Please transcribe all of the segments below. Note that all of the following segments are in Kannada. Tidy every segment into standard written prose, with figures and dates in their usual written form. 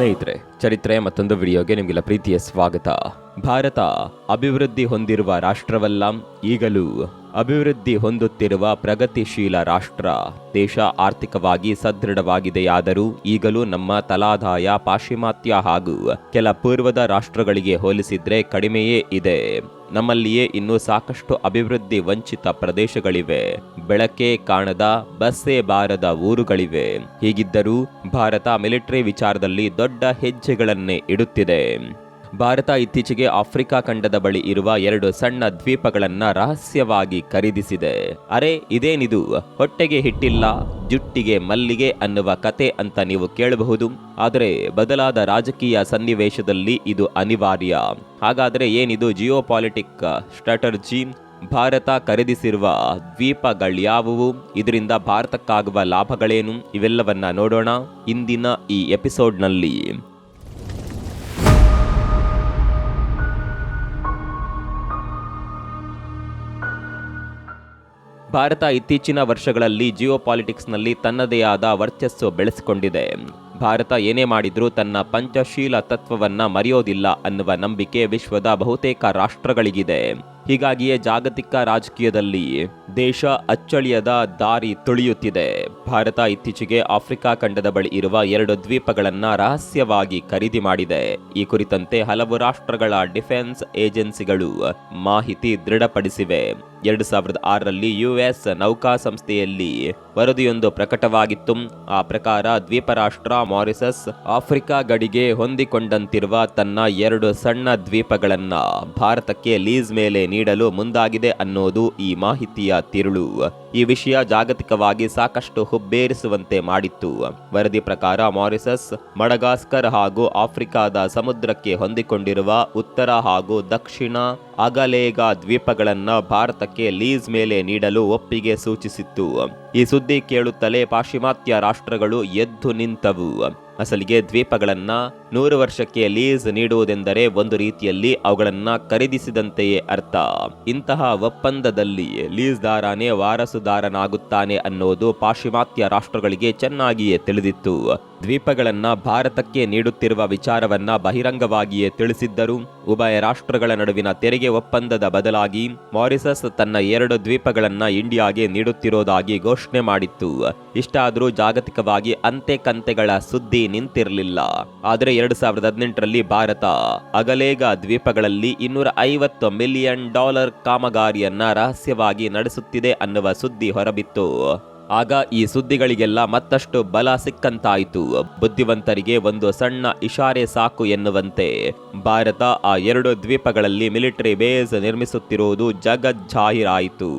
ಸ್ನೇಹಿತರೆ, ಚರಿತ್ರೆ ಮತ್ತೊಂದು ವಿಡಿಯೋಗೆ ನಿಮಗೆಲ್ಲ ಪ್ರೀತಿಯ ಸ್ವಾಗತ. ಭಾರತ ಅಭಿವೃದ್ಧಿ ಹೊಂದಿರುವ ರಾಷ್ಟ್ರವಲ್ಲ, ಈಗಲೂ ಅಭಿವೃದ್ಧಿ ಹೊಂದುತ್ತಿರುವ ಪ್ರಗತಿಶೀಲ ರಾಷ್ಟ್ರ. ದೇಶ ಆರ್ಥಿಕವಾಗಿ ಸದೃಢವಾಗಿದೆಯಾದರೂ ಈಗಲೂ ನಮ್ಮ ತಲಾದಾಯ ಪಾಶ್ಚಿಮಾತ್ಯ ಹಾಗೂ ಕೆಲ ಪೂರ್ವದ ರಾಷ್ಟ್ರಗಳಿಗೆ ಹೋಲಿಸಿದ್ರೆ ಕಡಿಮೆಯೇ ಇದೆ. ನಮ್ಮಲ್ಲಿಯೇ ಇನ್ನೂ ಸಾಕಷ್ಟು ಅಭಿವೃದ್ಧಿ ವಂಚಿತ ಪ್ರದೇಶಗಳಿವೆ. ಬೆಳಕೇ ಕಾಣದ, ಬಸ್ಸೇ ಬಾರದ ಊರುಗಳಿವೆ. ಹೀಗಿದ್ದರೂ ಭಾರತ ಮಿಲಿಟರಿ ವಿಚಾರದಲ್ಲಿ ದೊಡ್ಡ ಹೆಜ್ಜೆಗಳನ್ನೇ ಇಡುತ್ತಿದೆ. ಭಾರತ ಇತ್ತೀಚೆಗೆ ಆಫ್ರಿಕಾ ಖಂಡದ ಬಳಿ ಇರುವ 2 ಸಣ್ಣ ದ್ವೀಪಗಳನ್ನ ರಹಸ್ಯವಾಗಿ ಖರೀದಿಸಿದೆ. ಅರೆ, ಇದೇನಿದು, ಹೊಟ್ಟೆಗೆ ಹಿಟ್ಟಿಲ್ಲ ಜುಟ್ಟಿಗೆ ಮಲ್ಲಿಗೆ ಅನ್ನುವ ಕತೆ ಅಂತ ನೀವು ಕೇಳಬಹುದು. ಆದರೆ ಬದಲಾದ ರಾಜಕೀಯ ಸನ್ನಿವೇಶದಲ್ಲಿ ಇದು ಅನಿವಾರ್ಯ. ಹಾಗಾದರೆ ಏನಿದು ಜಿಯೋಪಾಲಿಟಿಕ್ ಸ್ಟ್ರಾಟರ್ಜಿ? ಭಾರತ ಖರೀದಿಸಿರುವ ದ್ವೀಪಗಳ್ಯಾವುವು? ಇದರಿಂದ ಭಾರತಕ್ಕಾಗುವ ಲಾಭಗಳೇನು? ಇವೆಲ್ಲವನ್ನ ನೋಡೋಣ ಇಂದಿನ ಈ ಎಪಿಸೋಡ್ನಲ್ಲಿ. ಭಾರತ ಇತ್ತೀಚಿನ ವರ್ಷಗಳಲ್ಲಿ ಜಿಯೋಪಾಲಿಟಿಕ್ಸ್ನಲ್ಲಿ ತನ್ನದೇ ಆದ ವರ್ಚಸ್ಸು ಬೆಳೆಸಿಕೊಂಡಿದೆ. ಭಾರತ ಏನೇ ಮಾಡಿದ್ರೂ ತನ್ನ ಪಂಚಶೀಲ ತತ್ವವನ್ನ ಮರೆಯೋದಿಲ್ಲ ಅನ್ನುವ ನಂಬಿಕೆ ವಿಶ್ವದ ಬಹುತೇಕ ರಾಷ್ಟ್ರಗಳಿಗಿದೆ. ಹೀಗಾಗಿಯೇ ಜಾಗತಿಕ ರಾಜಕೀಯದಲ್ಲಿ ದೇಶ ಅಚ್ಚಳಿಯದ ದಾರಿ ತುಳಿಯುತ್ತಿದೆ. ಭಾರತ ಇತ್ತೀಚೆಗೆ ಆಫ್ರಿಕಾ ಖಂಡದ ಬಳಿ ಇರುವ 2 ದ್ವೀಪಗಳನ್ನ ರಹಸ್ಯವಾಗಿ ಖರೀದಿ ಮಾಡಿದೆ. ಈ ಕುರಿತಂತೆ ಹಲವು ರಾಷ್ಟ್ರಗಳ ಡಿಫೆನ್ಸ್ ಏಜೆನ್ಸಿಗಳು ಮಾಹಿತಿ ದೃಢಪಡಿಸಿವೆ. 2006ರಲ್ಲಿ US ನೌಕಾ ಸಂಸ್ಥೆಯಲ್ಲಿ ವರದಿಯೊಂದು ಪ್ರಕಟವಾಗಿತ್ತು. ಆ ಪ್ರಕಾರ ದ್ವೀಪ ರಾಷ್ಟ್ರ ಮಾರಿಸಸ್ ಆಫ್ರಿಕಾ ಗಡಿಗೆ ಹೊಂದಿಕೊಂಡಂತಿರುವ ತನ್ನ 2 ಸಣ್ಣ ದ್ವೀಪಗಳನ್ನ ಭಾರತಕ್ಕೆ ಲೀಸ್ ಮೇಲೆ ನೀಡಲು ಮುಂದಾಗಿದೆ ಅನ್ನೋದು ಈ ಮಾಹಿತಿಯ ತಿರುಳು. ಈ ವಿಷಯ ಜಾಗತಿಕವಾಗಿ ಸಾಕಷ್ಟು ಹುಬ್ಬೇರಿಸುವಂತೆ ಮಾಡಿತ್ತು. ವರದಿ ಪ್ರಕಾರ ಮಾರಿಸಸ್, ಮಡಗಾಸ್ಕರ್ ಹಾಗೂ ಆಫ್ರಿಕಾದ ಸಮುದ್ರಕ್ಕೆ ಹೊಂದಿಕೊಂಡಿರುವ ಉತ್ತರ ಹಾಗೂ ದಕ್ಷಿಣ ಅಗಲೇಗ ದ್ವೀಪಗಳನ್ನ ಭಾರತಕ್ಕೆ ಲೀಸ್ ಮೇಲೆ ನೀಡಲು ಒಪ್ಪಿಗೆ ಸೂಚಿಸಿತ್ತು. ಈ ಸುದ್ದಿ ಕೇಳುತ್ತಲೇ ಪಾಶ್ಚಿಮಾತ್ಯ ರಾಷ್ಟ್ರಗಳು ಎದ್ದು ನಿಂತವು. ಅಸಲಿಗೆ ದ್ವೀಪಗಳನ್ನ 100 ವರ್ಷಕ್ಕೆ ಲೀಸ್ ನೀಡುವುದೆಂದರೆ ಒಂದು ರೀತಿಯಲ್ಲಿ ಅವುಗಳನ್ನ ಖರೀದಿಸಿದಂತೆಯೇ ಅರ್ಥ. ಇಂತಹ ಒಪ್ಪಂದದಲ್ಲಿ ಲೀಸ್ದಾರನೇ ವಾರಸುದಾರನಾಗುತ್ತಾನೆ ಅನ್ನೋದು ಪಾಶ್ಚಿಮಾತ್ಯ ರಾಷ್ಟ್ರಗಳಿಗೆ ಚೆನ್ನಾಗಿಯೇ ತಿಳಿದಿತ್ತು. ದ್ವೀಪಗಳನ್ನ ಭಾರತಕ್ಕೆ ನೀಡುತ್ತಿರುವ ವಿಚಾರವನ್ನ ಬಹಿರಂಗವಾಗಿಯೇ ತಿಳಿಸಿದ್ದರು. ಉಭಯ ರಾಷ್ಟ್ರಗಳ ನಡುವಿನ ತೆರಿಗೆ ಒಪ್ಪಂದದ ಬದಲಾಗಿ ಮಾರಿಸಸ್ ತನ್ನ 2 ದ್ವೀಪಗಳನ್ನ ಇಂಡಿಯಾಗೆ ನೀಡುತ್ತಿರೋದಾಗಿ ಘೋಷಣೆ ಮಾಡಿತ್ತು. ಇಷ್ಟಾದರೂ ಜಾಗತಿಕವಾಗಿ ಅಂತೆ ಕಂತೆಗಳ ಸುದ್ದಿ ನಿಂತಿರಲಿಲ್ಲ. ಆದರೆ 2018ರಲ್ಲಿ ಭಾರತ ಅಗಲೇಗ ದ್ವೀಪಗಳಲ್ಲಿ $250 ಮಿಲಿಯನ್ ಕಾಮಗಾರಿಯನ್ನ ರಹಸ್ಯವಾಗಿ ನಡೆಸುತ್ತಿದೆ ಅನ್ನುವ ಸುದ್ದಿ ಹೊರಬಿತ್ತು. ಆಗ ಈ ಸುದ್ದಿಗಳಿಗೆಲ್ಲ ಮತ್ತಷ್ಟು ಬಲ ಸಿಕ್ಕಂತಾಯಿತು. ಬುದ್ಧಿವಂತರಿಗೆ ಒಂದು ಸಣ್ಣ ಇಶಾರೆ ಸಾಕು ಎನ್ನುವಂತೆ ಭಾರತ ಆ 2 ದ್ವೀಪಗಳಲ್ಲಿ ಮಿಲಿಟರಿ ಬೇಸ್ ನಿರ್ಮಿಸುತ್ತಿರುವುದು ಜಗಜ್ಜಾಹೀರಾಯಿತು.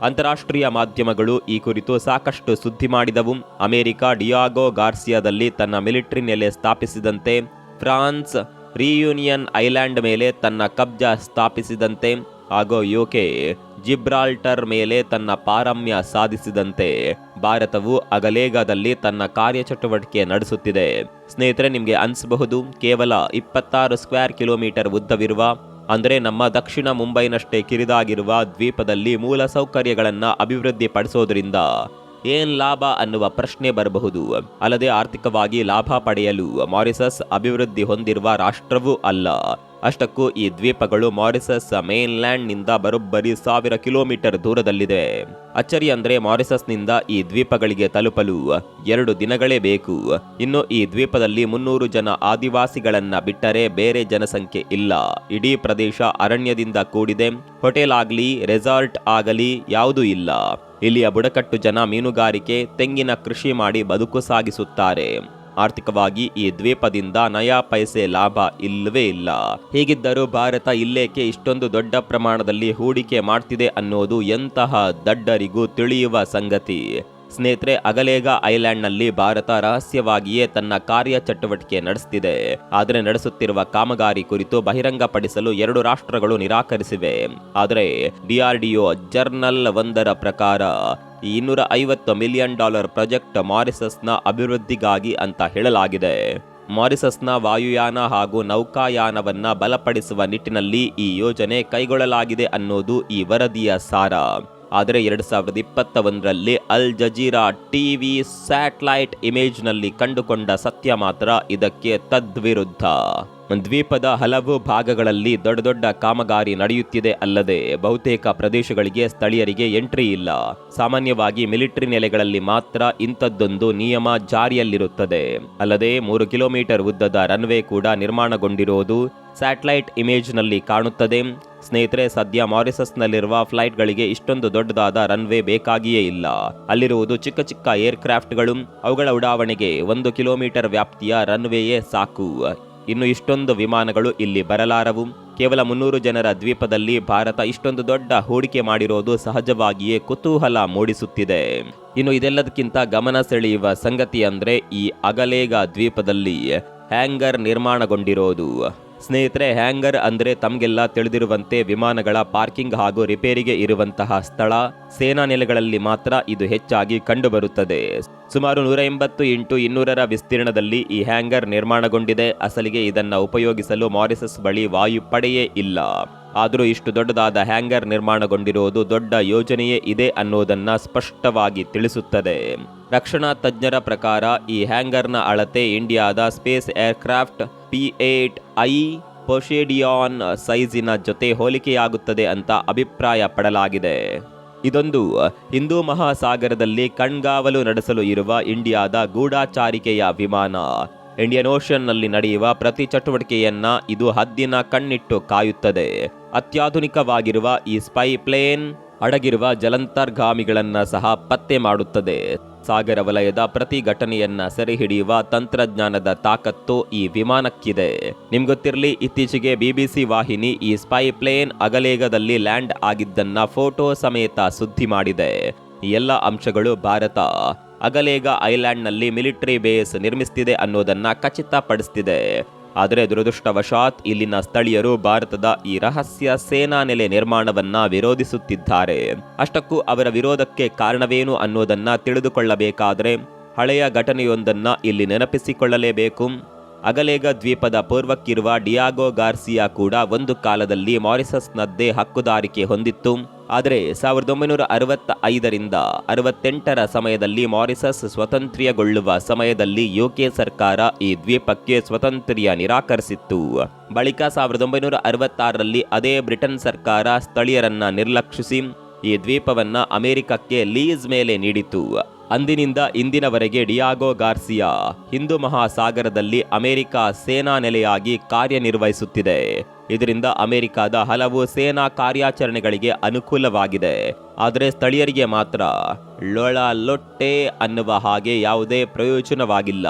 ಅಂತಾರಾಷ್ಟ್ರೀಯ ಮಾಧ್ಯಮಗಳು ಈ ಕುರಿತು ಸಾಕಷ್ಟು ಸುದ್ದಿ ಮಾಡಿದವು. ಅಮೆರಿಕ ಡಿಯಾಗೋ ಗಾರ್ಸಿಯಾದಲ್ಲಿ ತನ್ನ ಮಿಲಿಟರಿ ನೆಲೆ ಸ್ಥಾಪಿಸಿದಂತೆ, ಫ್ರಾನ್ಸ್ ರಿಯೂನಿಯನ್ ಐಲ್ಯಾಂಡ್ ಮೇಲೆ ತನ್ನ ಕಬ್ಜಾ ಸ್ಥಾಪಿಸಿದಂತೆ ಹಾಗೂ UK ಜಿಬ್ರಾಲ್ಟರ್ ಮೇಲೆ ತನ್ನ ಪಾರಮ್ಯ ಸಾಧಿಸಿದಂತೆ ಭಾರತವು ಅಗಲೇಗದಲ್ಲಿ ತನ್ನ ಕಾರ್ಯಚಟುವಟಿಕೆ ನಡೆಸುತ್ತಿದೆ. ಸ್ನೇಹಿತರೆ, ನಿಮಗೆ ಅನಿಸಬಹುದು, ಕೇವಲ 26 ಸ್ಕ್ವೇರ್ ಕಿಲೋಮೀಟರ್ ಉದ್ದವಿರುವ, ಅಂದರೆ ನಮ್ಮ ದಕ್ಷಿಣ ಮುಂಬೈನಷ್ಟೇ ಕಿರಿದಾಗಿರುವ ದ್ವೀಪದಲ್ಲಿ ಮೂಲ ಸೌಕರ್ಯಗಳನ್ನು ಅಭಿವೃದ್ಧಿ ಪಡಿಸೋದ್ರಿಂದ ಏನ್ ಲಾಭ ಅನ್ನುವ ಪ್ರಶ್ನೆ ಬರಬಹುದು. ಅಲ್ಲದೆ ಆರ್ಥಿಕವಾಗಿ ಲಾಭ ಪಡೆಯಲು ಮಾರಿಸಸ್ ಅಭಿವೃದ್ಧಿ ಹೊಂದಿರುವ ರಾಷ್ಟ್ರವೂ ಅಲ್ಲ. ಅಷ್ಟಕ್ಕೂ ಈ ದ್ವೀಪಗಳು ಮಾರಿಸಸ್ ಮೇನ್ಲ್ಯಾಂಡ್ ನಿಂದ ಬರೋಬ್ಬರಿ 1000 ಕಿಲೋಮೀಟರ್ ದೂರದಲ್ಲಿದೆ. ಅಚ್ಚರಿ ಅಂದ್ರೆ ಮಾರಿಸಸ್ನಿಂದ ಈ ದ್ವೀಪಗಳಿಗೆ ತಲುಪಲು 2 ದಿನಗಳೇ ಬೇಕು. ಇನ್ನು ಈ ದ್ವೀಪದಲ್ಲಿ 300 ಜನ ಆದಿವಾಸಿಗಳನ್ನ ಬಿಟ್ಟರೆ ಬೇರೆ ಜನಸಂಖ್ಯೆ ಇಲ್ಲ. ಇಡೀ ಪ್ರದೇಶ ಅರಣ್ಯದಿಂದ ಕೂಡಿದೆ. ಹೋಟೆಲ್ ಆಗಲಿ ರೆಸಾರ್ಟ್ ಆಗಲಿ ಯಾವುದೂ ಇಲ್ಲ. ಇಲ್ಲಿಯ ಬುಡಕಟ್ಟು ಜನ ಮೀನುಗಾರಿಕೆ, ತೆಂಗಿನ ಕೃಷಿ ಮಾಡಿ ಬದುಕು ಸಾಗಿಸುತ್ತಾರೆ. ಆರ್ಥಿಕವಾಗಿ ಈ ದ್ವೀಪದಿಂದ ನಯಾ ಪೈಸೆ ಲಾಭ ಇಲ್ಲವೇ ಇಲ್ಲ. ಹೀಗಿದ್ದರೂ ಭಾರತ ಇಲ್ಲೇಕೆ ಇಷ್ಟೊಂದು ದೊಡ್ಡ ಪ್ರಮಾಣದಲ್ಲಿ ಹೂಡಿಕೆ ಮಾಡ್ತಿದೆ ಅನ್ನೋದು ಎಂತಹ ದಡ್ಡರಿಗೂ ತಿಳಿಯುವ ಸಂಗತಿ. ಸ್ನೇಹಿತರೆ, ಅಗಲೇಗ ಐಲ್ಯಾಂಡ್ನಲ್ಲಿ ಭಾರತ ರಹಸ್ಯವಾಗಿಯೇ ತನ್ನ ಕಾರ್ಯಚಟುವಟಿಕೆ ನಡೆಸುತ್ತಿದೆ. ಆದರೆ ನಡೆಸುತ್ತಿರುವ ಕಾಮಗಾರಿ ಕುರಿತು ಬಹಿರಂಗಪಡಿಸಲು 2 ರಾಷ್ಟ್ರಗಳು ನಿರಾಕರಿಸಿವೆ. ಆದರೆ DRDO ಜರ್ನಲ್ ಒಂದರ ಪ್ರಕಾರ ಈ $250 ಮಿಲಿಯನ್ ಪ್ರಾಜೆಕ್ಟ್ ಮಾರಿಸಸ್ನ ಅಭಿವೃದ್ಧಿಗಾಗಿ ಅಂತ ಹೇಳಲಾಗಿದೆ. ಮಾರಿಸಸ್ನ ವಾಯುಯಾನ ಹಾಗೂ ನೌಕಾಯಾನವನ್ನ ಬಲಪಡಿಸುವ ನಿಟ್ಟಿನಲ್ಲಿ ಈ ಯೋಜನೆ ಕೈಗೊಳ್ಳಲಾಗಿದೆ ಅನ್ನೋದು ಈ ವರದಿಯ ಸಾರ. ಆದರೆ 2021ರಲ್ಲಿ ಅಲ್ ಜಜೀರಾ ಟಿವಿ ಸ್ಯಾಟಲೈಟ್ ಇಮೇಜ್ನಲ್ಲಿ ಕಂಡುಕೊಂಡ ಸತ್ಯ ಮಾತ್ರ ಇದಕ್ಕೆ ತದ್ವಿರುದ್ಧ. ದ್ವೀಪದ ಹಲವು ಭಾಗಗಳಲ್ಲಿ ದೊಡ್ಡ ದೊಡ್ಡ ಕಾಮಗಾರಿ ನಡೆಯುತ್ತಿದೆ ಅಲ್ಲದೆ ಬಹುತೇಕ ಪ್ರದೇಶಗಳಿಗೆ ಸ್ಥಳೀಯರಿಗೆ ಎಂಟ್ರಿ ಇಲ್ಲ. ಸಾಮಾನ್ಯವಾಗಿ ಮಿಲಿಟರಿ ನೆಲೆಗಳಲ್ಲಿ ಮಾತ್ರ ಇಂಥದ್ದೊಂದು ನಿಯಮ ಜಾರಿಯಲ್ಲಿರುತ್ತದೆ. ಅಲ್ಲದೆ 3 ಕಿಲೋಮೀಟರ್ ಉದ್ದದ ರನ್ವೇ ಕೂಡ ನಿರ್ಮಾಣಗೊಂಡಿರುವುದು ಸ್ಯಾಟಲೈಟ್ ಇಮೇಜ್ನಲ್ಲಿ ಕಾಣುತ್ತದೆ. ಸ್ನೇಹಿತರೆ, ಸದ್ಯ ಮಾರಿಸಸ್ನಲ್ಲಿರುವ ಫ್ಲೈಟ್ಗಳಿಗೆ ಇಷ್ಟೊಂದು ದೊಡ್ಡದಾದ ರನ್ವೇ ಬೇಕಾಗಿಯೇ ಇಲ್ಲ. ಅಲ್ಲಿರುವುದು ಚಿಕ್ಕ ಚಿಕ್ಕ ಏರ್ಕ್ರಾಫ್ಟ್ಗಳು. ಅವುಗಳ ಉಡಾವಣೆಗೆ 1 ಕಿಲೋಮೀಟರ್ ವ್ಯಾಪ್ತಿಯ ರನ್ವೇಯೇ ಸಾಕು. ಇನ್ನು ಇಷ್ಟೊಂದು ವಿಮಾನಗಳು ಇಲ್ಲಿ ಬರಲಾರವು. ಕೇವಲ 300 ಜನರ ದ್ವೀಪದಲ್ಲಿ ಭಾರತ ಇಷ್ಟೊಂದು ದೊಡ್ಡ ಹೂಡಿಕೆ ಮಾಡಿರೋದು ಸಹಜವಾಗಿಯೇ ಕುತೂಹಲ ಮೂಡಿಸುತ್ತಿದೆ. ಇನ್ನು ಇದೆಲ್ಲದಕ್ಕಿಂತ ಗಮನ ಸೆಳೆಯುವ ಸಂಗತಿ ಅಂದ್ರೆ ಈ ಅಗಲೇಗ ದ್ವೀಪದಲ್ಲಿ ಹ್ಯಾಂಗರ್ ನಿರ್ಮಾಣಗೊಂಡಿರೋದು. ಸ್ನೇಹಿತರೆ, ಹ್ಯಾಂಗರ್ ಅಂದ್ರೆ ತಮಗೆಲ್ಲ ತಿಳಿದಿರುವಂತೆ ವಿಮಾನಗಳ ಪಾರ್ಕಿಂಗ್ ಹಾಗೂ ರಿಪೇರಿಗೆ ಇರುವಂತಹ ಸ್ಥಳ. ಸೇನಾ ನೆಲೆಗಳಲ್ಲಿ ಮಾತ್ರ ಇದು ಹೆಚ್ಚಾಗಿ ಕಂಡುಬರುತ್ತದೆ. ಸುಮಾರು 180 x 200 ವಿಸ್ತೀರ್ಣದಲ್ಲಿ ಈ ಹ್ಯಾಂಗರ್ ನಿರ್ಮಾಣಗೊಂಡಿದೆ. ಅಸಲಿಗೆ ಇದನ್ನ ಉಪಯೋಗಿಸಲು ಮಾರಿಸಸ್ ಬಳಿ ವಾಯುಪಡೆಯೇ ಇಲ್ಲ. ಆದರೂ ಇಷ್ಟು ದೊಡ್ಡದಾದ ಹ್ಯಾಂಗರ್ ನಿರ್ಮಾಣಗೊಂಡಿರುವುದು ದೊಡ್ಡ ಯೋಜನೆಯೇ ಇದೆ ಅನ್ನೋದನ್ನ ಸ್ಪಷ್ಟವಾಗಿ ತಿಳಿಸುತ್ತದೆ. ರಕ್ಷಣಾ ತಜ್ಞರ ಪ್ರಕಾರ ಈ ಹ್ಯಾಂಗರ್ನ ಅಳತೆ ಇಂಡಿಯಾದ ಸ್ಪೇಸ್ ಏರ್ಕ್ರಾಫ್ಟ್ P-8I ಪೊಸೇಡಿಯಾನ್ ಸೈಜಿನ ಜೊತೆ ಹೋಲಿಕೆಯಾಗುತ್ತದೆ ಅಂತ ಅಭಿಪ್ರಾಯ ಪಡಲಾಗಿದೆ. ಇದೊಂದು ಹಿಂದೂ ಮಹಾಸಾಗರದಲ್ಲಿ ಕಣ್ಗಾವಲು ನಡೆಸಲು ಇರುವ ಇಂಡಿಯಾದ ಗೂಢಾಚಾರಿಕೆಯ ವಿಮಾನ. ಇಂಡಿಯನ್ ಓಷನ್ನಲ್ಲಿ ನಡೆಯುವ ಪ್ರತಿ ಚಟುವಟಿಕೆಯನ್ನ ಇದು ಹದ್ದಿನ ಕಣ್ಣಿಟ್ಟು ಕಾಯುತ್ತದೆ. ಅತ್ಯಾಧುನಿಕವಾಗಿರುವ ಈ ಸ್ಪೈ ಪ್ಲೇನ್ ಅಡಗಿರುವ ಜಲಂತರ್ಗಾಮಿಗಳನ್ನ ಸಹ ಪತ್ತೆ ಮಾಡುತ್ತದೆ. ಸಾಗರ ವಲಯದ ಪ್ರತಿ ಘಟನೆಯನ್ನ ಸೆರೆ ಹಿಡಿಯುವ ತಂತ್ರಜ್ಞಾನದ ತಾಕತ್ತು ಈ ವಿಮಾನಕ್ಕಿದೆ. ನಿಮ್ಗೊತ್ತಿರಲಿ, ಇತ್ತೀಚೆಗೆ BBC ವಾಹಿನಿ ಈ ಸ್ಪೈ ಪ್ಲೇನ್ ಅಗಲೇಗದಲ್ಲಿ ಲ್ಯಾಂಡ್ ಆಗಿದ್ದನ್ನ ಫೋಟೋ ಸಮೇತ ಸುದ್ದಿ ಮಾಡಿದೆ. ಈ ಎಲ್ಲ ಅಂಶಗಳು ಭಾರತ ಅಗಲೇಗ ಐಲ್ಯಾಂಡ್ನಲ್ಲಿ ಮಿಲಿಟರಿ ಬೇಸ್ ನಿರ್ಮಿಸುತ್ತಿದೆ ಅನ್ನೋದನ್ನ ಖಚಿತಪಡಿಸುತ್ತಿದೆ. ಆದರೆ ದುರದೃಷ್ಟವಶಾತ್ ಇಲ್ಲಿನ ಸ್ಥಳೀಯರು ಭಾರತದ ಈ ರಹಸ್ಯ ಸೇನಾ ನೆಲೆ ನಿರ್ಮಾಣವನ್ನ ವಿರೋಧಿಸುತ್ತಿದ್ದಾರೆ. ಅಷ್ಟಕ್ಕೂ ಅವರ ವಿರೋಧಕ್ಕೆ ಕಾರಣವೇನು ಅನ್ನೋದನ್ನ ತಿಳಿದುಕೊಳ್ಳಬೇಕಾದ್ರೆ ಹಳೆಯ ಘಟನೆಯೊಂದನ್ನ ಇಲ್ಲಿ ನೆನಪಿಸಿಕೊಳ್ಳಲೇಬೇಕು. ಅಗಲೇಗ ದ್ವೀಪದ ಪೂರ್ವಕ್ಕಿರುವ ಡಿಯಾಗೋ ಗಾರ್ಸಿಯಾ ಕೂಡ ಒಂದು ಕಾಲದಲ್ಲಿ ಮಾರಿಸಸ್ನದ್ದೇ ಹಕ್ಕುದಾರಿಕೆ ಹೊಂದಿತ್ತು. ಆದರೆ 1965ರಿಂದ 68ರ ಸಮಯದಲ್ಲಿ ಮಾರಿಸಸ್ ಸ್ವತಂತ್ರ್ಯಗೊಳ್ಳುವ ಸಮಯದಲ್ಲಿ UK ಸರ್ಕಾರ ಈ ದ್ವೀಪಕ್ಕೆ ಸ್ವಾತಂತ್ರ್ಯ ನಿರಾಕರಿಸಿತ್ತು. ಬಳಿಕ 1966ರಲ್ಲಿ ಅದೇ ಬ್ರಿಟನ್ ಸರ್ಕಾರ ಸ್ಥಳೀಯರನ್ನ ನಿರ್ಲಕ್ಷಿಸಿ ಈ ದ್ವೀಪವನ್ನ ಅಮೆರಿಕಕ್ಕೆ ಲೀಸ್ ಮೇಲೆ ನೀಡಿತು. ಅಂದಿನಿಂದ ಇಂದಿನವರೆಗೆ ಡಿಯಾಗೋ ಗಾರ್ಸಿಯಾ ಹಿಂದೂ ಮಹಾಸಾಗರದಲ್ಲಿ ಅಮೆರಿಕ ಸೇನಾ ನೆಲೆಯಾಗಿ ಕಾರ್ಯನಿರ್ವಹಿಸುತ್ತಿದೆ. ಇದರಿಂದ ಅಮೆರಿಕದ ಹಲವು ಸೇನಾ ಕಾರ್ಯಾಚರಣೆಗಳಿಗೆ ಅನುಕೂಲವಾಗಿದೆ. ಆದರೆ ಸ್ಥಳೀಯರಿಗೆ ಮಾತ್ರ ಲೊಟ್ಟೆ ಅನ್ನುವ ಹಾಗೆ ಯಾವುದೇ ಪ್ರಯೋಜನವಾಗಿಲ್ಲ.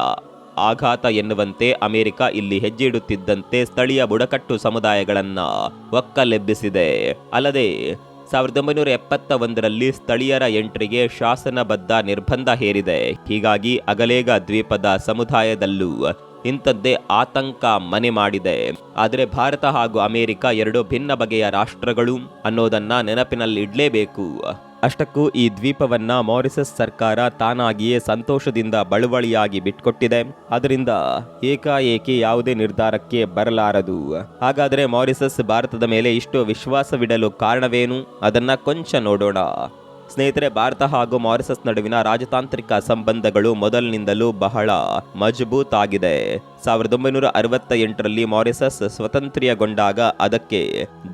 ಆಘಾತ ಎನ್ನುವಂತೆ ಅಮೆರಿಕ ಇಲ್ಲಿ ಹೆಜ್ಜೆ ಇಡುತ್ತಿದ್ದಂತೆ ಸ್ಥಳೀಯ ಬುಡಕಟ್ಟು ಸಮುದಾಯಗಳನ್ನ ಒಕ್ಕಲೆಬ್ಬಿಸಿದೆ. ಅಲ್ಲದೆ 1971ರಲ್ಲಿ ಸ್ಥಳೀಯರ ಎಂಟ್ರಿಗೆ ಶಾಸನಬದ್ಧ ನಿರ್ಬಂಧ ಹೇರಿದೆ. ಹೀಗಾಗಿ ಅಗಲೇಗ ದ್ವೀಪದ ಸಮುದಾಯದಲ್ಲೂ ಇಂಥದ್ದೇ ಆತಂಕ ಮನೆ ಮಾಡಿದೆ. ಆದರೆ ಭಾರತ ಹಾಗೂ ಅಮೆರಿಕ ಎರಡು ಭಿನ್ನ ಬಗೆಯ ರಾಷ್ಟ್ರಗಳು ಅನ್ನೋದನ್ನ ನೆನಪಿನಲ್ಲಿಡಲೇಬೇಕು. ಅಷ್ಟಕ್ಕೂ ಈ ದ್ವೀಪವನ್ನ ಮಾರಿಸಸ್ ಸರ್ಕಾರ ತಾನಾಗಿಯೇ ಸಂತೋಷದಿಂದ ಬಳುವಳಿಯಾಗಿ ಬಿಟ್ಕೊಟ್ಟಿದೆ. ಅದರಿಂದ ಏಕಾಏಕಿ ಯಾವುದೇ ನಿರ್ಧಾರಕ್ಕೆ ಬರಲಾರದು. ಹಾಗಾದರೆ ಮಾರಿಸಸ್ ಭಾರತದ ಮೇಲೆ ಇಷ್ಟು ವಿಶ್ವಾಸವಿಡಲು ಕಾರಣವೇನು? ಅದನ್ನ ಕೊಂಚ ನೋಡೋಣ. ಸ್ನೇಹಿತರೆ, ಭಾರತ ಹಾಗೂ ಮಾರಿಸಸ್ ನಡುವಿನ ರಾಜತಾಂತ್ರಿಕ ಸಂಬಂಧಗಳು ಮೊದಲಿನಿಂದಲೂ ಬಹಳ ಮಜಬೂತ್ ಆಗಿದೆ. 1968ರಲ್ಲಿ ಮಾರಿಸಸ್ ಸ್ವತಂತ್ರ್ಯಗೊಂಡಾಗ ಅದಕ್ಕೆ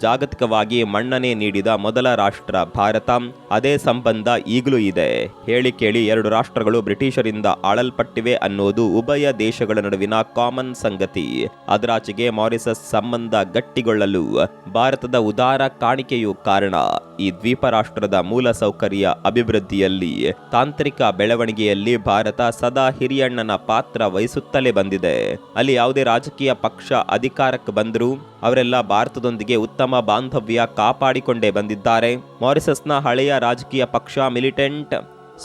ಜಾಗತಿಕವಾಗಿ ಮನ್ನಣೆ ನೀಡಿದ ಮೊದಲ ರಾಷ್ಟ್ರ ಭಾರತ. ಅದೇ ಸಂಬಂಧ ಈಗಲೂ ಇದೆ. ಹೇಳಿ ಕೇಳಿ ಎರಡು ರಾಷ್ಟ್ರಗಳು ಬ್ರಿಟಿಷರಿಂದ ಆಳಲ್ಪಟ್ಟಿವೆ ಅನ್ನೋದು ಉಭಯ ದೇಶಗಳ ನಡುವಿನ ಕಾಮನ್ ಸಂಗತಿ. ಅದರಾಚೆಗೆ ಮಾರಿಸಸ್ ಸಂಬಂಧ ಗಟ್ಟಿಗೊಳ್ಳಲು ಭಾರತದ ಉದಾರ ಕಾಣಿಕೆಯೂ ಕಾರಣ. ಈ ದ್ವೀಪ ರಾಷ್ಟ್ರದ ಮೂಲ ಸೌಕರ್ಯ ಅಭಿವೃದ್ಧಿಯಲ್ಲಿ, ತಾಂತ್ರಿಕ ಬೆಳವಣಿಗೆಯಲ್ಲಿ ಭಾರತ ಸದಾ ಹಿರಿಯಣ್ಣನ ಪಾತ್ರ ವಹಿಸುತ್ತಲೇ ಬಂದಿದೆ. ಅಲ್ಲಿ ಯಾವುದೇ ರಾಜಕೀಯ ಪಕ್ಷ ಅಧಿಕಾರಕ್ಕೆ ಬಂದರೂ ಅವರೆಲ್ಲ ಭಾರತದೊಂದಿಗೆ ಉತ್ತಮ ಬಾಂಧವ್ಯ ಕಾಪಾಡಿಕೊಂಡೇ ಬಂದಿದ್ದಾರೆ. ಮಾರಿಸಸ್ನ ಹಳೆಯ ರಾಜಕೀಯ ಪಕ್ಷ ಮಿಲಿಟೆಂಟ್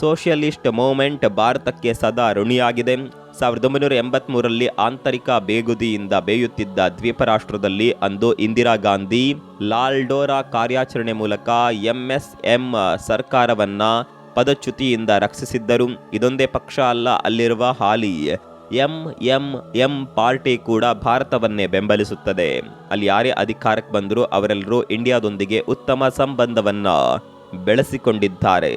ಸೋಷಿಯಲಿಸ್ಟ್ ಮೂವ್ಮೆಂಟ್ ಭಾರತಕ್ಕೆ ಸದಾ ಋಣಿಯಾಗಿದೆ. 1983ರಲ್ಲಿ ಆಂತರಿಕ ಬೇಗುದಿಯಿಂದ ಬೇಯುತ್ತಿದ್ದ ದ್ವೀಪ ರಾಷ್ಟ್ರದಲ್ಲಿ ಅಂದು ಇಂದಿರಾ ಗಾಂಧಿ ಲಾಲ್ಡೋರಾ ಕಾರ್ಯಾಚರಣೆ ಮೂಲಕ MSM ಸರ್ಕಾರವನ್ನ ಪದಚ್ಯುತಿಯಿಂದ ರಕ್ಷಿಸಿದ್ದರು. ಇದೊಂದೇ ಪಕ್ಷ ಅಲ್ಲ, ಅಲ್ಲಿರುವ ಹಾಲಿ MMM ಪಾರ್ಟಿ ಕೂಡ ಭಾರತವನ್ನೇ ಬೆಂಬಲಿಸುತ್ತದೆ. ಅಲ್ಲಿ ಯಾರೇ ಅಧಿಕಾರಕ್ಕೆ ಬಂದರೂ ಅವರೆಲ್ಲರೂ ಇಂಡಿಯಾದೊಂದಿಗೆ ಉತ್ತಮ ಸಂಬಂಧವನ್ನ ಬೆಳೆಸಿಕೊಂಡಿದ್ದಾರೆ.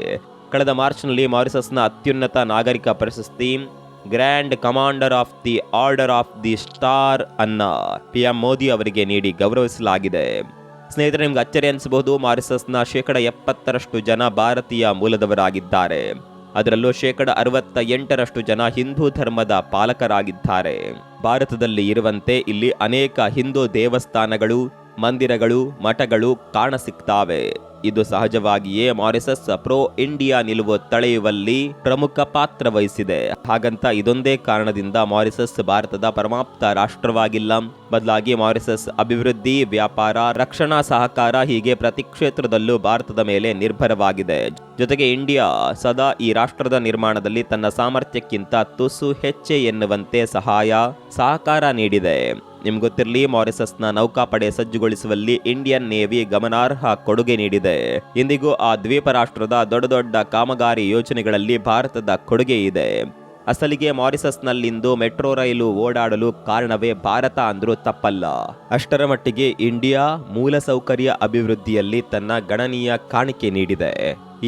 ಕಳೆದ ಮಾರ್ಚ್ನಲ್ಲಿ ಮಾರಿಸಸ್ನ ಅತ್ಯುನ್ನತ ನಾಗರಿಕ ಪ್ರಶಸ್ತಿ grand commander of the order of the star ಅನ್ನ PM ಮೋದಿ ಅವರಿಗೆ ನೀಡಿ ಗೌರವಿಸಲಾಗಿದೆ. ಸ್ನೇಹಿತರೆ, ನಿಮ್ಗೆ ಅಚ್ಚರಿ ಅನಿಸಬಹುದು, ಮಾರಿಸಸ್ನ 70% ಜನ ಭಾರತೀಯ ಮೂಲದವರಾಗಿದ್ದಾರೆ. ಅದರಲ್ಲೂ 68% ಜನ ಹಿಂದೂ ಧರ್ಮದ ಪಾಲಕರಾಗಿದ್ದಾರೆ. ಭಾರತದಲ್ಲಿ ಇರುವಂತೆ ಇಲ್ಲಿ ಅನೇಕ ಹಿಂದೂ ದೇವಸ್ಥಾನಗಳು, ಮಂದಿರಗಳು, ಮಠಗಳು ಕಾಣಸಿಗ್ತಾವೆ. ಇದು ಸಹಜವಾಗಿಯೇ ಮಾರಿಸಸ್ ಪ್ರೋ ಇಂಡಿಯಾ ನಿಲುವು ತಳೆಯುವಲ್ಲಿ ಪ್ರಮುಖ ಪಾತ್ರ ವಹಿಸಿದೆ. ಹಾಗಂತ ಇದೊಂದೇ ಕಾರಣದಿಂದ ಮಾರಿಸಸ್ ಭಾರತದ ಪರಮಾಪ್ತ ರಾಷ್ಟ್ರವಾಗಿಲ್ಲ. ಬದಲಾಗಿ ಮಾರಿಸಸ್ ಅಭಿವೃದ್ಧಿ, ವ್ಯಾಪಾರ, ರಕ್ಷಣಾ ಸಹಕಾರ ಹೀಗೆ ಪ್ರತಿ ಕ್ಷೇತ್ರದಲ್ಲೂ ಭಾರತದ ಮೇಲೆ ನಿರ್ಭರವಾಗಿದೆ. ಜೊತೆಗೆ ಇಂಡಿಯಾ ಸದಾ ಈ ರಾಷ್ಟ್ರದ ನಿರ್ಮಾಣದಲ್ಲಿ ತನ್ನ ಸಾಮರ್ಥ್ಯಕ್ಕಿಂತ ತುಸು ಹೆಚ್ಚೆ ಎನ್ನುವಂತೆ ಸಹಕಾರ ನೀಡಿದೆ. ನಿಮ್ಗೆ ಗೊತ್ತಿರಲಿ, ಮಾರಿಸಸ್ನ ನೌಕಾಪಡೆ ಸಜ್ಜುಗೊಳಿಸುವಲ್ಲಿ ಇಂಡಿಯನ್ ನೇವಿ ಗಮನಾರ್ಹ ಕೊಡುಗೆ ನೀಡಿದೆ. ಇಂದಿಗೂ ಆ ದ್ವೀಪ ರಾಷ್ಟ್ರದ ದೊಡ್ಡ ಕಾಮಗಾರಿ ಯೋಜನೆಗಳಲ್ಲಿ ಭಾರತದ ಕೊಡುಗೆ ಇದೆ. ಅಸಲಿಗೆ ಮಾರಿಸಸ್ನಲ್ಲಿಂದು ಮೆಟ್ರೋ ರೈಲು ಓಡಾಡಲು ಕಾರಣವೇ ಭಾರತ ಅಂದ್ರೂ ತಪ್ಪಲ್ಲ. ಅಷ್ಟರ ಮಟ್ಟಿಗೆ ಇಂಡಿಯಾ ಮೂಲಸೌಕರ್ಯ ಅಭಿವೃದ್ಧಿಯಲ್ಲಿ ತನ್ನ ಗಣನೀಯ ಕಾಣಿಕೆ ನೀಡಿದೆ.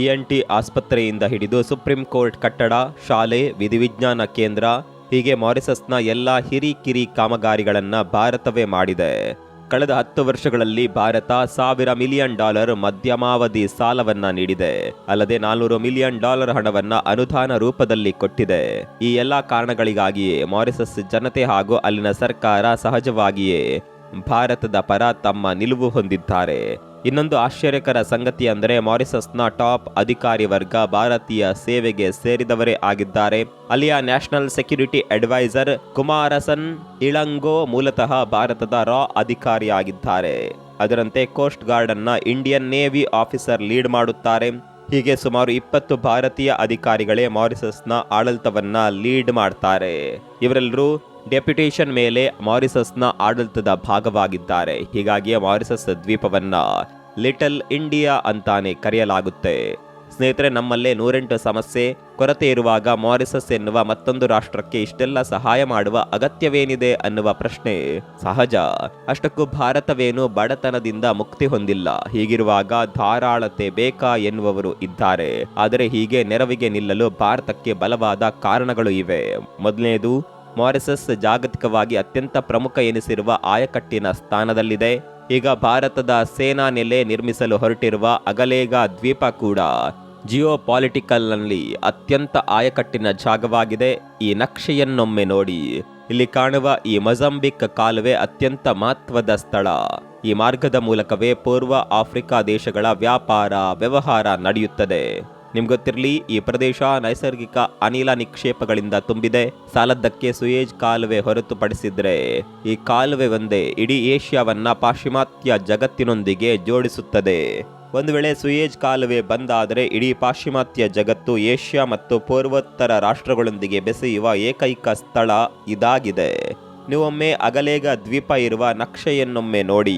ENT ಆಸ್ಪತ್ರೆಯಿಂದ ಹಿಡಿದು ಸುಪ್ರೀಂ ಕೋರ್ಟ್ ಕಟ್ಟಡ, ಶಾಲೆ, ವಿಧಿವಿಜ್ಞಾನ ಕೇಂದ್ರ ಹೀಗೆ ಮಾರಿಸಸ್ನ ಎಲ್ಲ ಹಿರಿಕಿರಿ ಕಾಮಗಾರಿಗಳನ್ನ ಭಾರತವೇ ಮಾಡಿದೆ. ಕಳೆದ 10 ವರ್ಷಗಳಲ್ಲಿ ಭಾರತ $1,000 ಮಿಲಿಯನ್ ಮಧ್ಯಮಾವಧಿ ಸಾಲವನ್ನ ನೀಡಿದೆ. ಅಲ್ಲದೆ $400 ಮಿಲಿಯನ್ ಹಣವನ್ನ ಅನುದಾನ ರೂಪದಲ್ಲಿ ಕೊಟ್ಟಿದೆ. ಈ ಎಲ್ಲಾ ಕಾರಣಗಳಿಗಾಗಿಯೇ ಮಾರಿಸಸ್ ಜನತೆ ಹಾಗೂ ಅಲ್ಲಿನ ಸರ್ಕಾರ ಸಹಜವಾಗಿಯೇ ಭಾರತದ ಪರ ತಮ್ಮ ನಿಲುವು ಹೊಂದಿದ್ದಾರೆ. ಇನ್ನೊಂದು ಆಶ್ಚರ್ಯಕರ ಸಂಗತಿ ಅಂದರೆ ಮಾರಿಸಸ್ನ ಟಾಪ್ ಅಧಿಕಾರಿ ವರ್ಗ ಭಾರತೀಯ ಸೇವೆಗೆ ಸೇರಿದವರೇ ಆಗಿದ್ದಾರೆ. ಅಲ್ಲಿಯ ನ್ಯಾಷನಲ್ ಸೆಕ್ಯೂರಿಟಿ ಅಡ್ವೈಸರ್ ಕುಮಾರಸನ್ ಇಳಂಗೋ ಮೂಲತಃ ಭಾರತದ ರಾ ಅಧಿಕಾರಿಯಾಗಿದ್ದಾರೆ. ಅದರಂತೆ ಕೋಸ್ಟ್ ಗಾರ್ಡ್ ಅನ್ನ ಇಂಡಿಯನ್ ನೇವಿ ಆಫೀಸರ್ ಲೀಡ್ ಮಾಡುತ್ತಾರೆ. ಹೀಗೆ ಸುಮಾರು 20 ಭಾರತೀಯ ಅಧಿಕಾರಿಗಳೇ ಮಾರಿಸಸ್ನ ಆಡಳಿತವನ್ನ ಲೀಡ್ ಮಾಡ್ತಾರೆ. ಇವರೆಲ್ಲರೂ ಡೆಪ್ಯುಟೇಷನ್ ಮೇಲೆ ಮಾರಿಸಸ್ನ ಆಡಳಿತದ ಭಾಗವಾಗಿದ್ದಾರೆ. ಹೀಗಾಗಿ ಮಾರಿಸಸ್ ದ್ವೀಪವನ್ನ ಲಿಟಲ್ ಇಂಡಿಯಾ ಅಂತಾನೆ ಕರೆಯಲಾಗುತ್ತೆ. ಸ್ನೇಹಿತರೆ, ನಮ್ಮಲ್ಲೇ 108 ಸಮಸ್ಯೆ ಕೊರತೆ ಇರುವಾಗ ಮಾರಿಸಸ್ ಎನ್ನುವ ಮತ್ತೊಂದು ರಾಷ್ಟ್ರಕ್ಕೆ ಇಷ್ಟೆಲ್ಲ ಸಹಾಯ ಮಾಡುವ ಅಗತ್ಯವೇನಿದೆ ಅನ್ನುವ ಪ್ರಶ್ನೆ ಸಹಜ. ಅಷ್ಟಕ್ಕೂ ಭಾರತವೇನು ಬಡತನದಿಂದ ಮುಕ್ತಿ ಹೊಂದಿಲ್ಲ. ಹೀಗಿರುವಾಗ ಧಾರಾಳತೆ ಬೇಕಾ ಎನ್ನುವವರು ಇದ್ದಾರೆ. ಆದರೆ ಹೀಗೆ ನೆರವಿಗೆ ನಿಲ್ಲಲು ಭಾರತಕ್ಕೆ ಬಲವಾದ ಕಾರಣಗಳು ಇವೆ. ಮೊದಲನೇದು, ಮಾರಿಸಸ್ ಜಾಗತಿಕವಾಗಿ ಅತ್ಯಂತ ಪ್ರಮುಖ ಎನಿಸಿರುವ ಆಯಕಟ್ಟಿನ ಸ್ಥಾನದಲ್ಲಿದೆ. ಈಗ ಭಾರತದ ಸೇನಾ ನೆಲೆ ನಿರ್ಮಿಸಲು ಹೊರಟಿರುವ ಅಗಲೇಗ ದ್ವೀಪ ಕೂಡ ಜಿಯೋಪಾಲಿಟಿಕಲ್ನಲ್ಲಿ ಅತ್ಯಂತ ಆಯಕಟ್ಟಿನ ಜಾಗವಾಗಿದೆ. ಈ ನಕ್ಷೆಯನ್ನೊಮ್ಮೆ ನೋಡಿ. ಇಲ್ಲಿ ಕಾಣುವ ಈ ಮೊಜಾಂಬಿಕ್ ಕಾಲುವೆ ಅತ್ಯಂತ ಮಹತ್ವದ ಸ್ಥಳ. ಈ ಮಾರ್ಗದ ಮೂಲಕವೇ ಪೂರ್ವ ಆಫ್ರಿಕಾ ದೇಶಗಳ ವ್ಯಾಪಾರ ವ್ಯವಹಾರ ನಡೆಯುತ್ತದೆ. ನಿಮ್ಗೊತ್ತಿರಲಿ, ಈ ಪ್ರದೇಶ ನೈಸರ್ಗಿಕ ಅನಿಲ ನಿಕ್ಷೇಪಗಳಿಂದ ತುಂಬಿದೆ. ಸಾಲದ್ದಕ್ಕೆ ಸುಯೇಜ್ ಕಾಲುವೆ ಹೊರತುಪಡಿಸಿದ್ರೆ ಈ ಕಾಲುವೆ ಒಂದೇ ಇಡೀ ಏಷ್ಯಾವನ್ನ ಪಾಶ್ಚಿಮಾತ್ಯ ಜಗತ್ತಿನೊಂದಿಗೆ ಜೋಡಿಸುತ್ತದೆ. ಒಂದು ವೇಳೆ ಸುಯೇಜ್ ಕಾಲುವೆ ಬಂದಾದರೆ ಇಡೀ ಪಾಶ್ಚಿಮಾತ್ಯ ಜಗತ್ತು ಏಷ್ಯಾ ಮತ್ತು ಪೂರ್ವೋತ್ತರ ರಾಷ್ಟ್ರಗಳೊಂದಿಗೆ ಬೆಸೆಯುವ ಏಕೈಕ ಸ್ಥಳ ಇದಾಗಿದೆ. ನೀವೊಮ್ಮೆ ಅಗಲೇಗ ದ್ವೀಪ ಇರುವ ನಕ್ಷೆಯನ್ನೊಮ್ಮೆ ನೋಡಿ.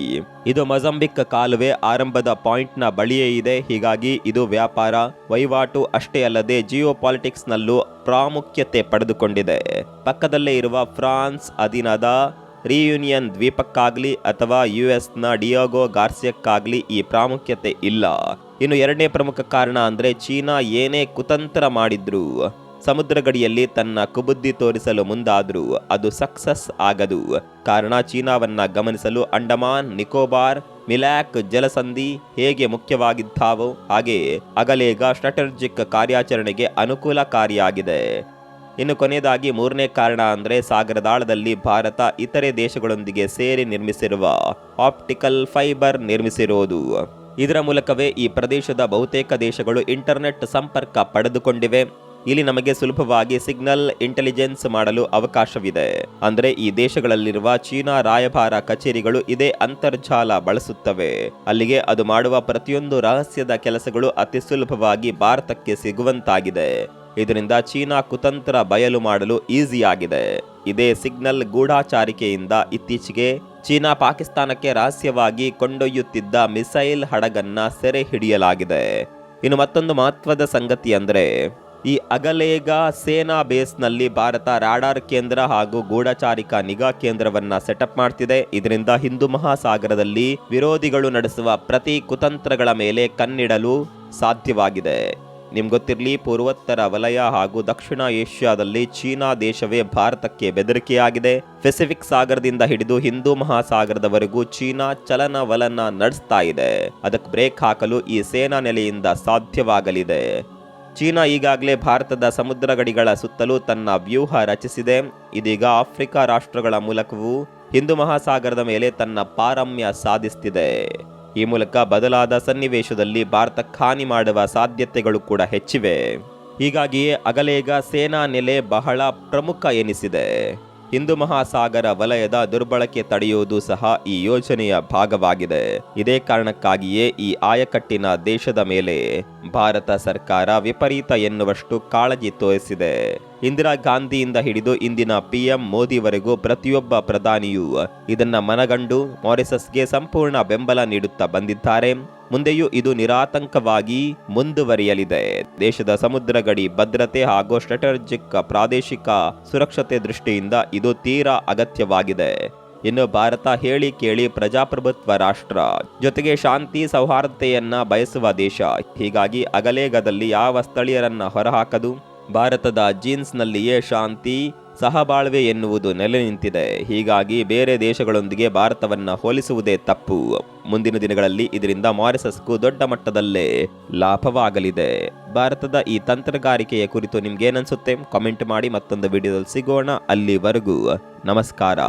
ಇದು ಮೊಜಾಂಬಿಕ್ ಕಾಲುವೆ ಆರಂಭದ ಪಾಯಿಂಟ್ನ ಬಳಿಯೇ ಇದೆ. ಹೀಗಾಗಿ ಇದು ವ್ಯಾಪಾರ, ವಹಿವಾಟು ಅಷ್ಟೇ ಅಲ್ಲದೆ ಜಿಯೋಪಾಲಿಟಿಕ್ಸ್ ನಲ್ಲೂ ಪ್ರಾಮುಖ್ಯತೆ ಪಡೆದುಕೊಂಡಿದೆ. ಪಕ್ಕದಲ್ಲೇ ಇರುವ ಫ್ರಾನ್ಸ್ ಅಧೀನದ ರಿಯೂನಿಯನ್ ದ್ವೀಪಕ್ಕಾಗ್ಲಿ ಅಥವಾ US ಡಿಯಾಗೋ ಗಾರ್ಸಿಯಕ್ಕಾಗ್ಲಿ ಈ ಪ್ರಾಮುಖ್ಯತೆ ಇಲ್ಲ. ಇನ್ನು ಎರಡನೇ ಪ್ರಮುಖ ಕಾರಣ ಅಂದ್ರೆ ಚೀನಾ ಏನೇ ಕುತಂತ್ರ ಮಾಡಿದ್ರು, ಸಮುದ್ರ ಗಡಿಯಲ್ಲಿ ತನ್ನ ಕುಬುದ್ದಿ ತೋರಿಸಲು ಮುಂದಾದ್ರೂ ಅದು ಸಕ್ಸಸ್ ಆಗದು. ಕಾರಣ ಚೀನಾವನ್ನ ಗಮನಿಸಲು ಅಂಡಮಾನ್, ನಿಕೋಬಾರ್, ಮಿಲ್ಯಾಕ್ ಜಲಸಂಧಿ ಹೇಗೆ ಮುಖ್ಯವಾಗಿದ್ದಾವೋ ಹಾಗೆ ಅಗಲೇಗ ಸ್ಟ್ರಾಟಜಿಕ್ ಕಾರ್ಯಾಚರಣೆಗೆ ಅನುಕೂಲಕಾರಿಯಾಗಿದೆ. ಇನ್ನು ಕೊನೆಯದಾಗಿ ಮೂರನೇ ಕಾರಣ ಅಂದ್ರೆ ಸಾಗರದಾಳದಲ್ಲಿ ಭಾರತ ಇತರೆ ದೇಶಗಳೊಂದಿಗೆ ಸೇರಿ ನಿರ್ಮಿಸಿರುವ ಆಪ್ಟಿಕಲ್ ಫೈಬರ್ ನಿರ್ಮಿಸಿರುವುದು. ಇದರ ಮೂಲಕವೇ ಈ ಪ್ರದೇಶದ ಬಹುತೇಕ ದೇಶಗಳು ಇಂಟರ್ನೆಟ್ ಸಂಪರ್ಕ ಪಡೆದುಕೊಂಡಿವೆ. ಇಲ್ಲಿ ನಮಗೆ ಸುಲಭವಾಗಿ ಸಿಗ್ನಲ್ ಇಂಟೆಲಿಜೆನ್ಸ್ ಮಾಡಲು ಅವಕಾಶವಿದೆ. ಅಂದರೆ ಈ ದೇಶಗಳಲ್ಲಿರುವ ಚೀನಾ ರಾಯಭಾರ ಕಚೇರಿಗಳು ಇದೇ ಅಂತರ್ಜಾಲ ಬಳಸುತ್ತವೆ. ಅಲ್ಲಿಗೆ ಅದು ಮಾಡುವ ಪ್ರತಿಯೊಂದು ರಹಸ್ಯದ ಕೆಲಸಗಳು ಅತಿ ಸುಲಭವಾಗಿ ಭಾರತಕ್ಕೆ ಸಿಗುವಂತಾಗಿದೆ. ಇದರಿಂದ ಚೀನಾ ಕುತಂತ್ರ ಬಯಲು ಮಾಡಲು ಈಸಿಯಾಗಿದೆ. ಇದೇ ಸಿಗ್ನಲ್ ಗೂಢಾಚಾರಿಕೆಯಿಂದ ಇತ್ತೀಚೆಗೆ ಚೀನಾ ಪಾಕಿಸ್ತಾನಕ್ಕೆ ರಹಸ್ಯವಾಗಿ ಕೊಂಡೊಯ್ಯುತ್ತಿದ್ದ ಮಿಸೈಲ್ ಹಡಗನ್ನ ಸೆರೆ ಹಿಡಿಯಲಾಗಿದೆ. ಇನ್ನು ಮತ್ತೊಂದು ಮಹತ್ವದ ಸಂಗತಿ ಅಂದ್ರೆ ಈ ಅಗಲೇಗ ಸೇನಾ ಬೇಸ್ನಲ್ಲಿ ಭಾರತ ರಾಡಾರ್ ಕೇಂದ್ರ ಹಾಗೂ ಗೂಢಚಾರಿಕಾ ನಿಗಾ ಕೇಂದ್ರವನ್ನ ಸೆಟಪ್ ಮಾಡ್ತಿದೆ. ಇದರಿಂದ ಹಿಂದೂ ಮಹಾಸಾಗರದಲ್ಲಿ ವಿರೋಧಿಗಳು ನಡೆಸುವ ಪ್ರತಿ ಕುತಂತ್ರಗಳ ಮೇಲೆ ಕಣ್ಣಿಡಲು ಸಾಧ್ಯವಾಗಿದೆ. ನಿಮ್ಗೆ ಗೊತ್ತಿರಲಿ, ಪೂರ್ವೋತ್ತರ ವಲಯ ಹಾಗೂ ದಕ್ಷಿಣ ಏಷ್ಯಾದಲ್ಲಿ ಚೀನಾ ದೇಶವೇ ಭಾರತಕ್ಕೆ ಬೆದರಿಕೆಯಾಗಿದೆ. ಪೆಸಿಫಿಕ್ ಸಾಗರದಿಂದ ಹಿಡಿದು ಹಿಂದೂ ಮಹಾಸಾಗರದವರೆಗೂ ಚೀನಾ ಚಲನವಲನ ನಡೆಸ್ತಾ ಇದೆ. ಅದಕ್ಕೆ ಬ್ರೇಕ್ ಹಾಕಲು ಈ ಸೇನಾ ನೆಲೆಯಿಂದ ಸಾಧ್ಯವಾಗಲಿದೆ. ಚೀನಾ ಈಗಾಗಲೇ ಭಾರತದ ಸಮುದ್ರ ಗಡಿಗಳ ಸುತ್ತಲೂ ತನ್ನ ವ್ಯೂಹ ರಚಿಸಿದೆ. ಇದೀಗ ಆಫ್ರಿಕಾ ರಾಷ್ಟ್ರಗಳ ಮೂಲಕವೂ ಹಿಂದೂ ಮಹಾಸಾಗರದ ಮೇಲೆ ತನ್ನ ಪಾರಮ್ಯ ಸಾಧಿಸುತ್ತಿದೆ. ಈ ಮೂಲಕ ಬದಲಾದ ಸನ್ನಿವೇಶದಲ್ಲಿ ಭಾರತಕ್ಕೆ ಹಾನಿ ಮಾಡುವ ಸಾಧ್ಯತೆಗಳು ಕೂಡ ಹೆಚ್ಚಿವೆ. ಹೀಗಾಗಿಯೇ ಅಗಲೇಗ ಸೇನಾ ನೆಲೆ ಬಹಳ ಪ್ರಮುಖ ಎನಿಸಿದೆ. ಹಿಂದೂ ಮಹಾಸಾಗರ ವಲಯದ ದುರ್ಬಳಕೆ ತಡೆಯುವುದು ಸಹ ಈ ಯೋಜನೆಯ ಭಾಗವಾಗಿದೆ. ಇದೇ ಕಾರಣಕ್ಕಾಗಿಯೇ ಈ ಆಯಕಟ್ಟಿನ ದೇಶದ ಮೇಲೆ ಭಾರತ ಸರ್ಕಾರ ವಿಪರೀತ ಎನ್ನುವಷ್ಟು ಕಾಳಜಿ ತೋರಿಸಿದೆ. ಇಂದಿರಾ ಗಾಂಧಿಯಿಂದ ಹಿಡಿದು ಇಂದಿನ PM ಮೋದಿವರೆಗೂ ಪ್ರತಿಯೊಬ್ಬ ಪ್ರಧಾನಿಯೂ ಇದನ್ನ ಮನಗಂಡು ಮಾರಿಸಸ್ಗೆ ಸಂಪೂರ್ಣ ಬೆಂಬಲ ನೀಡುತ್ತಾ ಬಂದಿದ್ದಾರೆ. ಮುಂದೆಯೂ ಇದು ನಿರಾತಂಕವಾಗಿ ಮುಂದುವರಿಯಲಿದೆ. ದೇಶದ ಸಮುದ್ರ ಗಡಿ ಭದ್ರತೆ ಹಾಗೂ ಸ್ಟ್ರಾಟಜಿಕ್ ಪ್ರಾದೇಶಿಕ ಸುರಕ್ಷತೆ ದೃಷ್ಟಿಯಿಂದ ಇದು ತೀರಾ ಅಗತ್ಯವಾಗಿದೆ. ಇನ್ನು ಭಾರತ ಹೇಳಿ ಕೇಳಿ ಪ್ರಜಾಪ್ರಭುತ್ವ ರಾಷ್ಟ್ರ, ಜೊತೆಗೆ ಶಾಂತಿ ಸೌಹಾರ್ದತೆಯನ್ನ ಬಯಸುವ ದೇಶ. ಹೀಗಾಗಿ ಅಗಲೇಗದಲ್ಲಿ ಯಾವ ಸ್ಥಳೀಯರನ್ನ ಹೊರಹಾಕದು, ಭಾರತದ ಜೀನ್ಸ್ನಲ್ಲಿಯೇ ಶಾಂತಿ ಸಹಬಾಳ್ವೆ ಎನ್ನುವುದು ನೆಲೆ ನಿಂತಿದೆ. ಹೀಗಾಗಿ ಬೇರೆ ದೇಶಗಳೊಂದಿಗೆ ಭಾರತವನ್ನ ಹೋಲಿಸುವುದೇ ತಪ್ಪು. ಮುಂದಿನ ದಿನಗಳಲ್ಲಿ ಇದರಿಂದ ಮಾರಿಸಸ್ಗೂ ದೊಡ್ಡ ಮಟ್ಟದಲ್ಲೇ ಲಾಭವಾಗಲಿದೆ. ಭಾರತದ ಈ ತಂತ್ರಗಾರಿಕೆಯ ಕುರಿತು ನಿಮ್ಗೇನನ್ಸುತ್ತೆ? ಕಾಮೆಂಟ್ ಮಾಡಿ. ಮತ್ತೊಂದು ವಿಡಿಯೋದಲ್ಲಿ ಸಿಗೋಣ. ಅಲ್ಲಿವರೆಗೂ ನಮಸ್ಕಾರ.